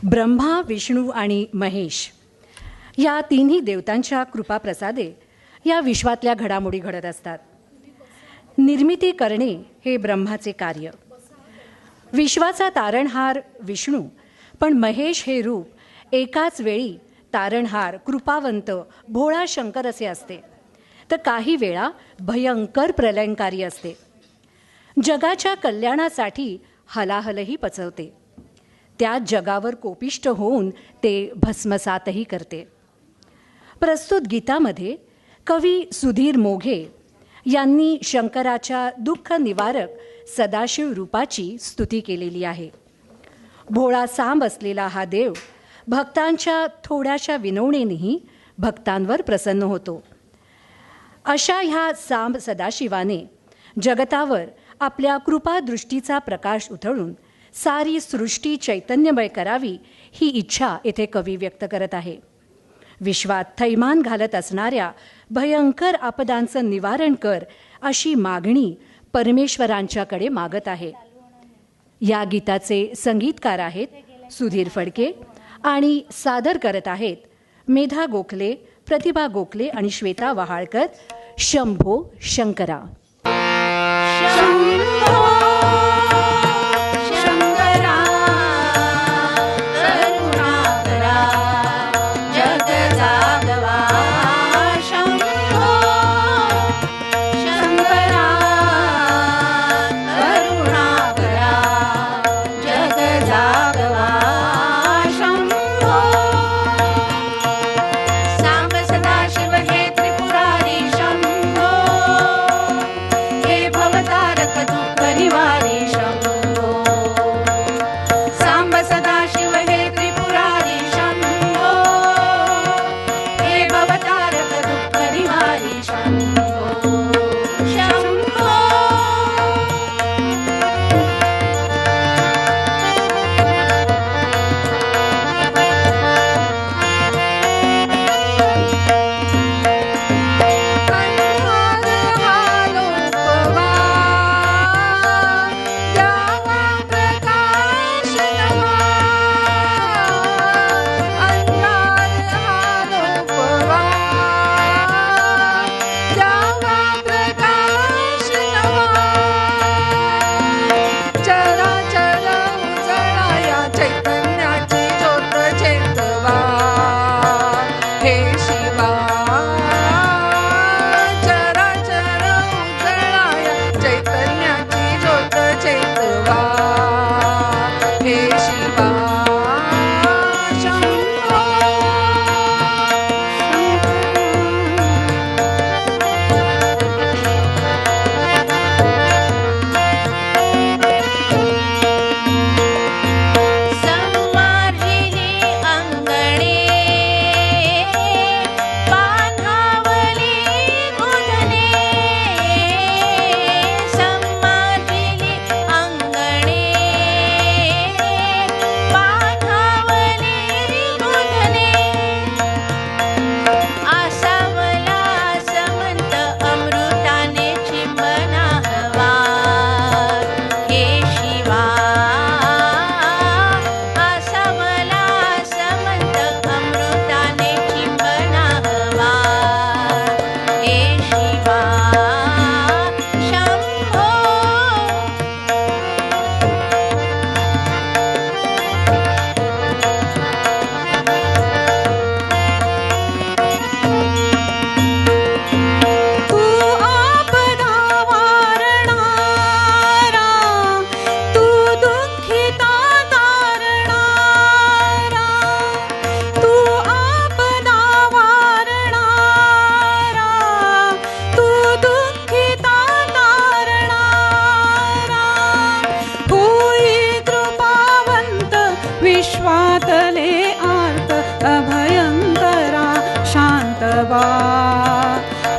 ब्रह्मा, विष्णू आणि महेश या तिन्ही देवतांच्या कृपाप्रसादे या विश्वातल्या घडामोडी घडत असतात. निर्मिती करणे हे ब्रह्माचे कार्य. विश्वाचा तारणहार विष्णू, पण महेश हे रूप एकाच वेळी तारणहार, कृपावंत, भोळा शंकर असे असते, तर काही वेळा भयंकर प्रलयंकारी असते. जगाच्या कल्याणासाठी हलाहलही पचवते. त्या जगावर कोपिष्ट होऊन ते भस्मसातही करते. प्रस्तुत गीतामध्ये कवी सुधीर मोघे यांनी शंकराच्या दुःख निवारक सदाशिव रूपाची स्तुती केलेली आहे. भोळा सांब असलेला हा देव भक्तांच्या थोड्याशा विनवणीनेही भक्तांवर प्रसन्न होतो. अशा ह्या सांब सदाशिवाने जगतावर आपल्या कृपादृष्टीचा प्रकाश उधळून सारी सृष्टी चैतन्यमय करावी ही इच्छा येथे कवी व्यक्त करत आहे. विश्वात थैमान घालत असणाऱ्या भयंकर आपदांचं निवारण कर अशी मागणी परमेश्वरांच्याकडे मागत आहे. या गीताचे संगीतकार आहेत सुधीर फडके आणि सादर करत आहेत मेधा गोखले, प्रतिभा गोखले आणि श्वेता वहाळकर. शंभो शंकरा.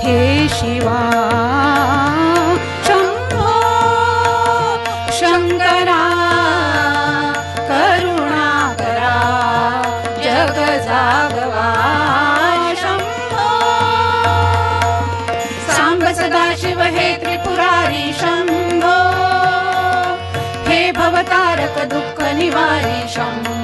हे शिवा शंभो शंकरा करुणा करा जग जागवा शंभो सांब सदाशिव हे त्रिपुरारी शंभो हे भवतारक दुःख निवारी शंभो